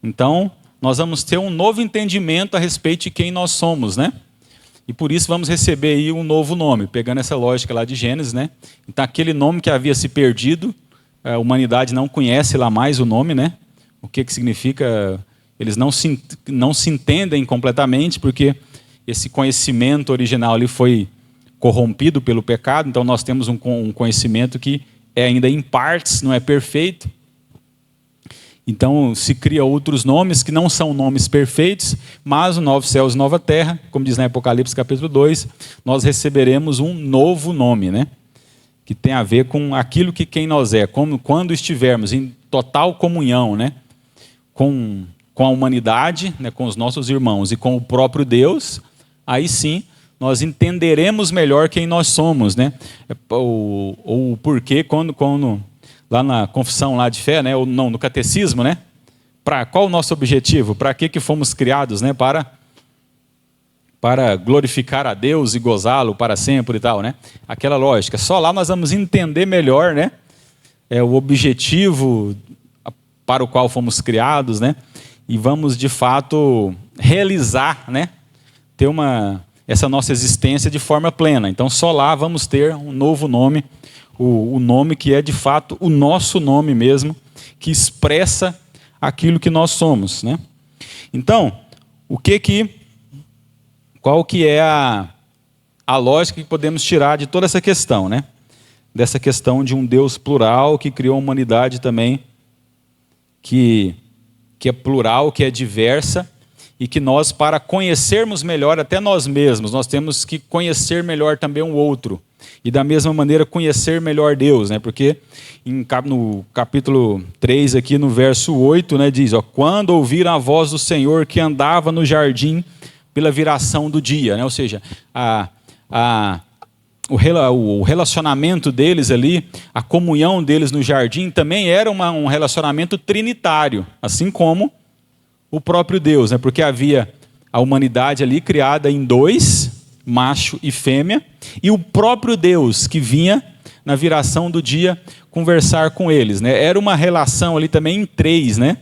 então nós vamos ter um novo entendimento a respeito de quem nós somos, né? E por isso vamos receber aí um novo nome, pegando essa lógica lá de Gênesis, né? Então aquele nome que havia se perdido, a humanidade não conhece lá mais o nome, né? O que significa? Eles não se entendem completamente, porque esse conhecimento original ali foi corrompido pelo pecado. Então nós temos um conhecimento que é ainda em partes, não é perfeito. Então se cria outros nomes que não são nomes perfeitos, mas o novo céus e nova terra, como diz na Apocalipse capítulo 2, nós receberemos um novo nome, né? Que tem a ver com aquilo que quem nós é, como quando estivermos em total comunhão, né? Com a humanidade, né? Com os nossos irmãos e com o próprio Deus, aí sim nós entenderemos melhor quem nós somos, né? O porquê quando lá na confissão lá de fé, né? Ou não, no catecismo, né? Qual o nosso objetivo? Para que fomos criados, né? Para glorificar a Deus e gozá-lo para sempre e tal, né? Aquela lógica. Só lá nós vamos entender melhor, né? O objetivo para o qual fomos criados, né? E vamos de fato realizar, né? Ter essa nossa existência de forma plena. Então só lá vamos ter um novo nome, o nome que é de fato o nosso nome mesmo, que expressa aquilo que nós somos, né? Então, qual que é a lógica que podemos tirar de toda essa questão, né? Dessa questão de um Deus plural que criou a humanidade também, que é plural, que é diversa, e que nós, para conhecermos melhor até nós mesmos, nós temos que conhecer melhor também um outro. E da mesma maneira conhecer melhor Deus, né? Porque no capítulo 3, aqui no verso 8, né, diz, quando ouviram a voz do Senhor que andava no jardim pela viração do dia, né? Ou seja, o relacionamento deles ali, a comunhão deles no jardim também era um relacionamento trinitário, assim como o próprio Deus, né? Porque havia a humanidade ali criada em dois, macho e fêmea, e o próprio Deus que vinha na viração do dia conversar com eles, né? Era uma relação ali também em três, né?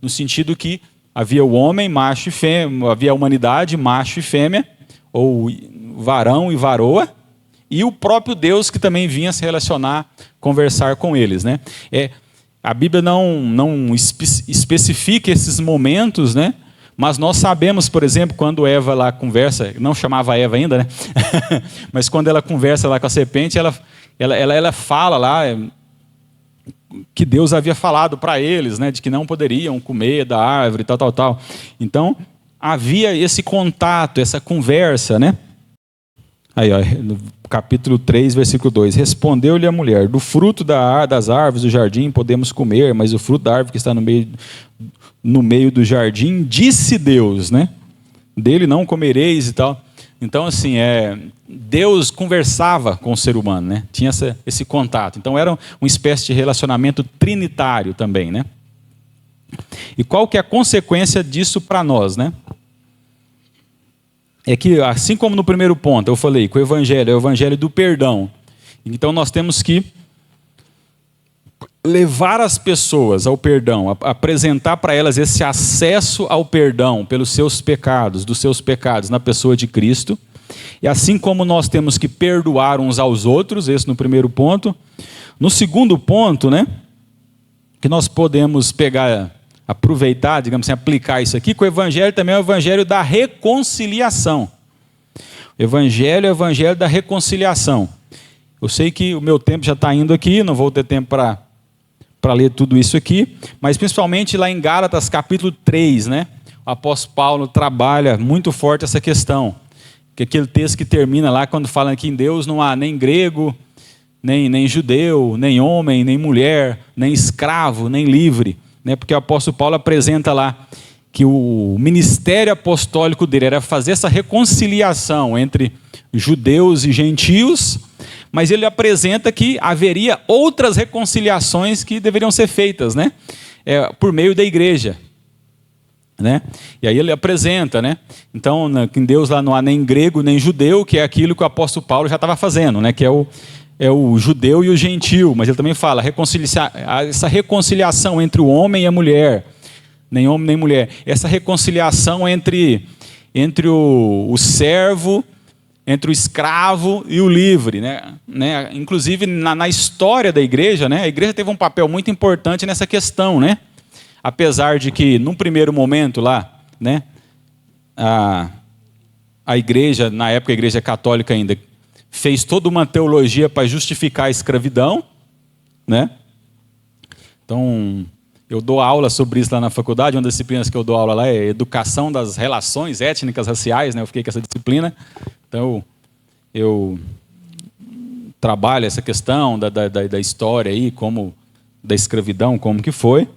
No sentido que havia o homem, macho e fêmea, havia a humanidade, macho e fêmea, ou varão e varoa, e o próprio Deus que também vinha se relacionar, conversar com eles, né? A Bíblia não especifica esses momentos, né? Mas nós sabemos, por exemplo, quando Eva lá conversa, não chamava Eva ainda, né? Mas quando ela conversa lá com a serpente, ela fala lá que Deus havia falado para eles, né? De que não poderiam comer da árvore, tal. Então, havia esse contato, essa conversa, né? Aí, no capítulo 3, versículo 2. Respondeu-lhe a mulher, do fruto das árvores do jardim podemos comer, mas o fruto da árvore que está no meio do jardim, disse Deus, né? Dele não comereis e tal. Então, assim, Deus conversava com o ser humano, né? Tinha esse contato. Então, era uma espécie de relacionamento trinitário também, né? E qual que é a consequência disso para nós, né? É que, assim como no primeiro ponto, eu falei que o Evangelho é o Evangelho do perdão. Então, nós temos que levar as pessoas ao perdão, apresentar para elas esse acesso ao perdão pelos seus pecados, dos seus pecados na pessoa de Cristo. E assim como nós temos que perdoar uns aos outros, esse no primeiro ponto. No segundo ponto, né, que nós podemos aproveitar, digamos assim, aplicar isso aqui, que o Evangelho também é o Evangelho da reconciliação. O Evangelho é o Evangelho da reconciliação. Eu sei que o meu tempo já está indo aqui, não vou ter tempo para ler tudo isso aqui, mas principalmente lá em Gálatas capítulo 3, né? O apóstolo Paulo trabalha muito forte essa questão, que aquele texto que termina lá quando fala que em Deus não há nem grego, nem judeu, nem homem, nem mulher, nem escravo, nem livre, né? Porque o apóstolo Paulo apresenta lá que o ministério apostólico dele era fazer essa reconciliação entre judeus e gentios, mas ele apresenta que haveria outras reconciliações que deveriam ser feitas, né? Por meio da igreja, né? E aí ele apresenta, né? Então, em Deus lá não há nem grego nem judeu, que é aquilo que o apóstolo Paulo já estava fazendo, né? Que é o judeu e o gentil, mas ele também fala essa reconciliação entre o homem e a mulher, nem homem nem mulher, essa reconciliação entre o servo, entre o escravo e o livre, né? Inclusive na história da igreja, né? A igreja teve um papel muito importante nessa questão, né? Apesar de que num primeiro momento lá, né, a igreja, na época a igreja católica ainda, fez toda uma teologia para justificar a escravidão, né? Então, eu dou aula sobre isso lá na faculdade. Uma das disciplinas que eu dou aula lá é Educação das Relações Étnicas Raciais, né? Eu fiquei com essa disciplina. Então, eu trabalho essa questão da história aí, como da escravidão, como que foi.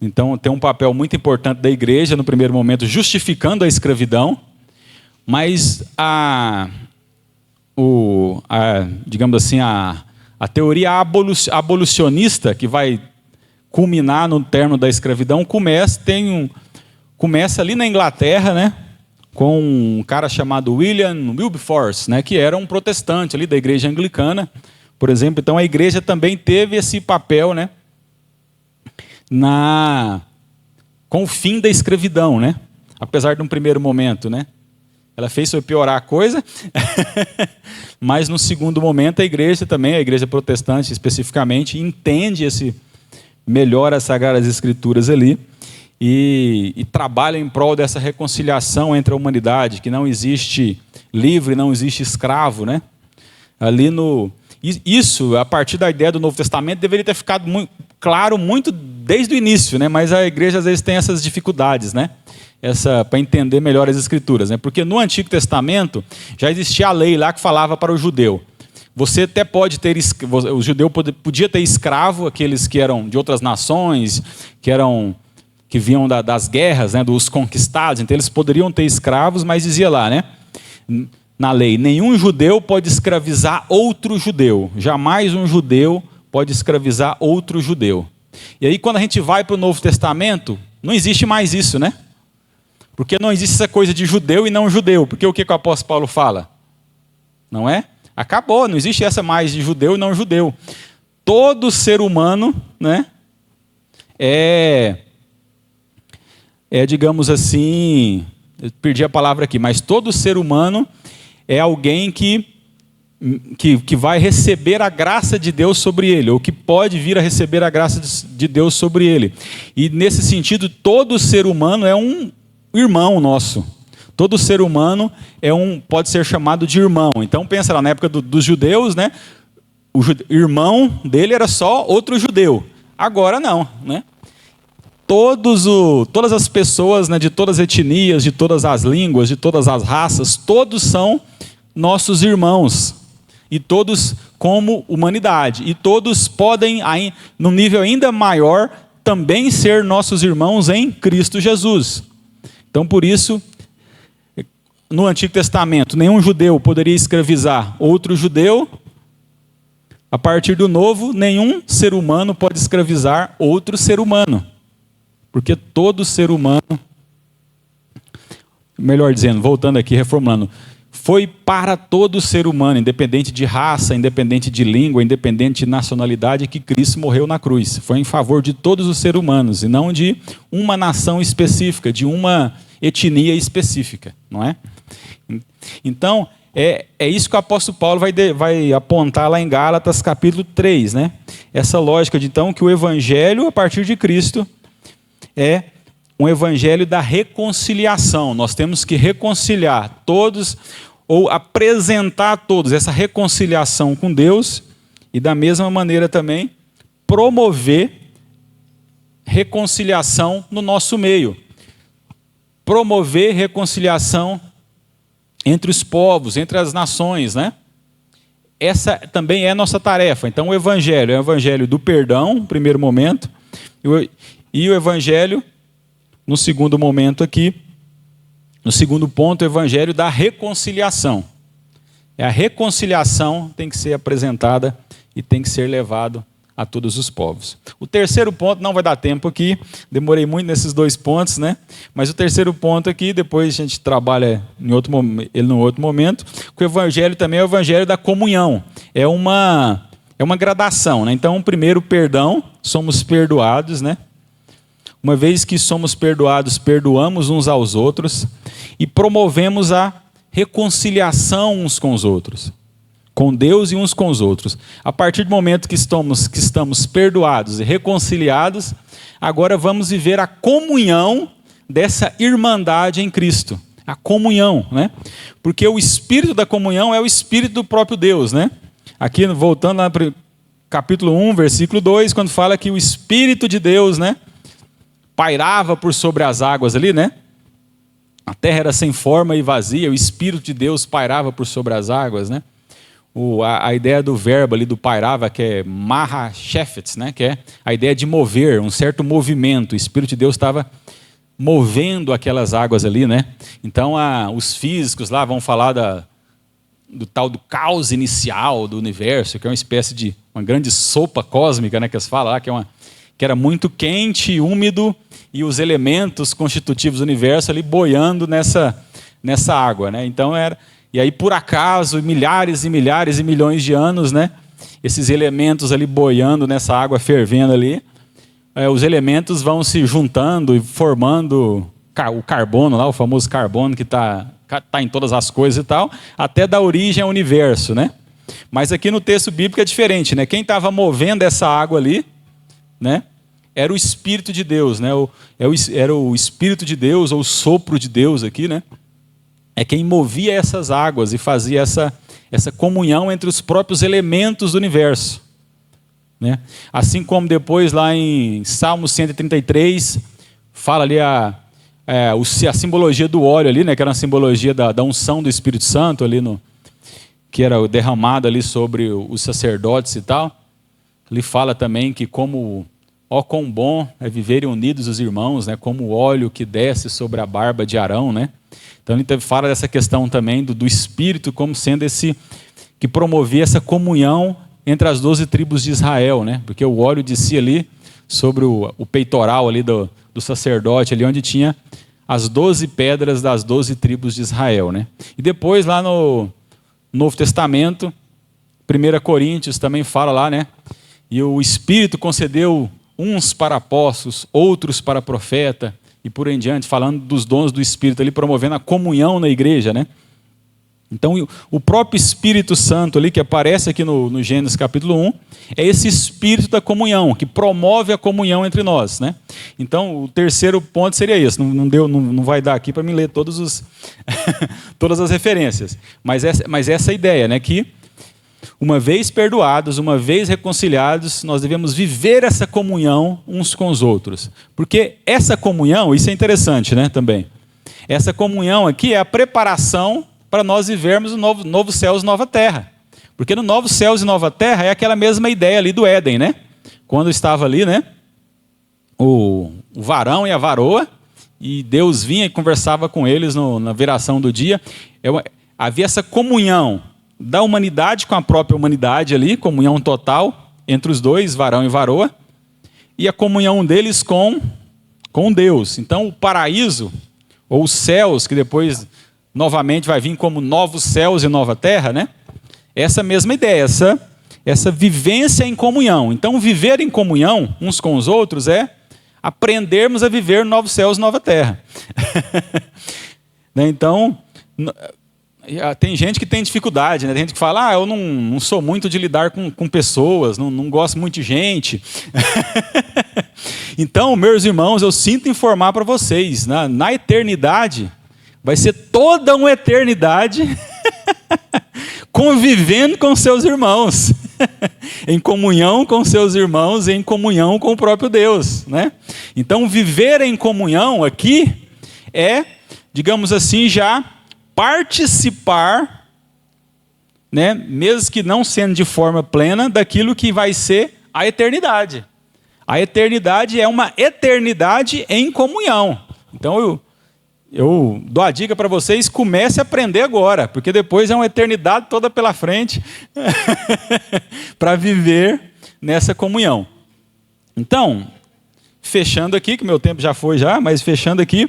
Então, tem um papel muito importante da igreja, no primeiro momento, justificando a escravidão, mas digamos assim, a teoria abolicionista, que vai culminar no término da escravidão, começa ali na Inglaterra, né, com um cara chamado William Wilberforce, né, que era um protestante ali da igreja anglicana, por exemplo. Então a igreja também teve esse papel, né, com o fim da escravidão, né, apesar de um primeiro momento, né, ela fez foi piorar a coisa, mas no segundo momento a igreja também, a igreja protestante especificamente, entende melhor as Sagradas Escrituras ali e trabalha em prol dessa reconciliação entre a humanidade, que não existe livre, não existe escravo, né? Isso, a partir da ideia do Novo Testamento, deveria ter ficado claro muito desde o início, né? Mas a igreja às vezes tem essas dificuldades, né? Para entender melhor as Escrituras, né? Porque no Antigo Testamento já existia a lei lá que falava para o judeu. Você até pode ter, o judeu podia ter escravo, aqueles que eram de outras nações, que vinham das guerras, né, dos conquistados, então eles poderiam ter escravos, mas dizia lá, né, na lei, nenhum judeu pode escravizar outro judeu, jamais um judeu pode escravizar outro judeu. E aí quando a gente vai para o Novo Testamento, não existe mais isso, né? Porque não existe essa coisa de judeu e não judeu, porque o que o apóstolo Paulo fala? Não é? Acabou, não existe essa mais de judeu e não judeu. Todo ser humano, né, digamos assim, eu perdi a palavra aqui, mas todo ser humano é alguém que vai receber a graça de Deus sobre ele, ou que pode vir a receber a graça de Deus sobre ele. E nesse sentido, todo ser humano é um irmão nosso. Todo ser humano pode ser chamado de irmão. Então pensa lá, na época dos judeus, né, o irmão dele era só outro judeu. Agora não, né? Todas as pessoas, né, de todas as etnias, de todas as línguas, de todas as raças, todos são nossos irmãos. E todos como humanidade. E todos podem, num nível ainda maior, também ser nossos irmãos em Cristo Jesus. Então, por isso, no Antigo Testamento, nenhum judeu poderia escravizar outro judeu. A partir do Novo, nenhum ser humano pode escravizar outro ser humano. Porque todo ser humano, melhor dizendo, voltando aqui, reformulando, foi para todo ser humano, independente de raça, independente de língua, independente de nacionalidade, que Cristo morreu na cruz. Foi em favor de todos os seres humanos, e não de uma nação específica, de uma etnia específica, não é? Então, é isso que o apóstolo Paulo vai apontar lá em Gálatas capítulo 3, né? Essa lógica de, então, que o evangelho, a partir de Cristo, é um evangelho da reconciliação. Nós temos que reconciliar todos, ou apresentar a todos essa reconciliação com Deus, e da mesma maneira também promover reconciliação no nosso meio. Promover reconciliação entre os povos, entre as nações, né? Essa também é a nossa tarefa. Então o evangelho é o evangelho do perdão, no primeiro momento, e o evangelho, no segundo momento aqui, no segundo ponto, o evangelho da reconciliação. A reconciliação tem que ser apresentada e tem que ser levado a todos os povos. O terceiro ponto, não vai dar tempo aqui, demorei muito nesses dois pontos, né? Mas o terceiro ponto aqui, depois a gente trabalha ele no outro momento, que o evangelho também é o evangelho da comunhão. É uma gradação, né? Então, primeiro, perdão, somos perdoados, né? Uma vez que somos perdoados, perdoamos uns aos outros e promovemos a reconciliação uns com os outros, com Deus e uns com os outros. A partir do momento que estamos perdoados e reconciliados, agora vamos viver a comunhão dessa irmandade em Cristo. A comunhão, né? Porque o espírito da comunhão é o espírito do próprio Deus, né? Aqui, voltando lá capítulo 1, versículo 2, quando fala que o Espírito de Deus, né, pairava por sobre as águas ali, né? A terra era sem forma e vazia, o Espírito de Deus pairava por sobre as águas, né? A ideia do verbo ali do pairava, que é mahashephet, né? Que é a ideia de mover, um certo movimento. O Espírito de Deus estava movendo aquelas águas ali, né? Então os físicos lá vão falar do tal do caos inicial do universo, que é uma espécie de uma grande sopa cósmica, né? Que eles falam lá, que era muito quente e úmido, e os elementos constitutivos do universo ali boiando nessa água, né? Então e aí por acaso, milhares e milhares e milhões de anos, né? Esses elementos ali boiando nessa água fervendo ali, os elementos vão se juntando e formando o carbono lá, o famoso carbono que está em todas as coisas e tal, até dar origem ao universo, né? Mas aqui no texto bíblico é diferente, né? Quem estava movendo essa água ali, né? Era o Espírito de Deus, né? Era o Espírito de Deus, ou o sopro de Deus aqui, né? É quem movia essas águas e fazia essa comunhão entre os próprios elementos do universo, né? Assim como depois lá em Salmo 133, fala ali a simbologia do óleo ali, né? Que era uma simbologia da unção do Espírito Santo ali, que era derramado ali sobre os sacerdotes e tal. Ele fala também que ó, quão bom é viverem unidos os irmãos, né? Como o óleo que desce sobre a barba de Arão, né? Então ele fala dessa questão também do Espírito como sendo esse que promovia essa comunhão entre as 12 tribos de Israel, né? Porque o óleo descia ali sobre o peitoral ali do sacerdote, ali onde tinha as 12 pedras das 12 tribos de Israel, né? E depois lá no Novo Testamento, 1 Coríntios também fala lá, né? E o Espírito concedeu uns para apóstolos, outros para profeta, e por em diante, falando dos dons do Espírito ali, promovendo a comunhão na igreja, né? Então, o próprio Espírito Santo ali, que aparece aqui no Gênesis capítulo 1, é esse Espírito da comunhão, que promove a comunhão entre nós, né? Então, o terceiro ponto seria esse. Não vai dar aqui para me ler todas as referências. Mas essa ideia, né? Que uma vez perdoados, uma vez reconciliados, nós devemos viver essa comunhão uns com os outros. Porque essa comunhão, isso é interessante, né, também. Essa comunhão aqui é a preparação para nós vivermos o novo céus e nova terra. Porque no novo céus e nova terra é aquela mesma ideia ali do Éden, né? Quando estava ali, né, o varão e a varoa, e Deus vinha e conversava com eles na viração do dia. Havia essa comunhão da humanidade com a própria humanidade ali, comunhão total entre os dois, varão e varoa, e a comunhão deles com Deus. Então o paraíso, ou os céus, que depois novamente vai vir como novos céus e nova terra, né? Essa mesma ideia, essa vivência em comunhão. Então viver em comunhão uns com os outros é aprendermos a viver novos céus e nova terra. Então tem gente que tem dificuldade, né? Tem gente que fala, eu não sou muito de lidar com pessoas, não gosto muito de gente. Então, meus irmãos, eu sinto informar para vocês, na eternidade, vai ser toda uma eternidade convivendo com seus irmãos, em comunhão com seus irmãos, em comunhão com o próprio Deus, né? Então, viver em comunhão aqui é, digamos assim, já participar, né, mesmo que não sendo de forma plena, daquilo que vai ser a eternidade. A eternidade é uma eternidade em comunhão. Então eu dou a dica para vocês, comece a aprender agora, porque depois é uma eternidade toda pela frente para viver nessa comunhão. Então, fechando aqui, que meu tempo já foi mas fechando aqui,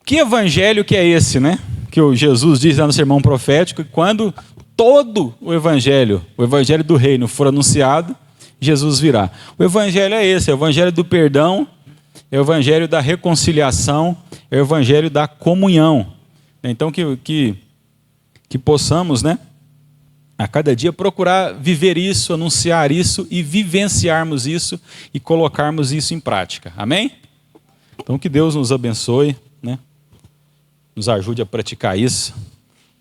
que evangelho que é esse, né? Que o Jesus diz lá no sermão profético, que quando todo o evangelho do reino for anunciado, Jesus virá. O evangelho é esse, é o evangelho do perdão, é o evangelho da reconciliação, é o evangelho da comunhão. Então que possamos, né, a cada dia procurar viver isso, anunciar isso e vivenciarmos isso e colocarmos isso em prática. Amém? Então que Deus nos abençoe, né? Nos ajude a praticar isso.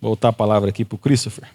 Voltar a palavra aqui para o Christopher.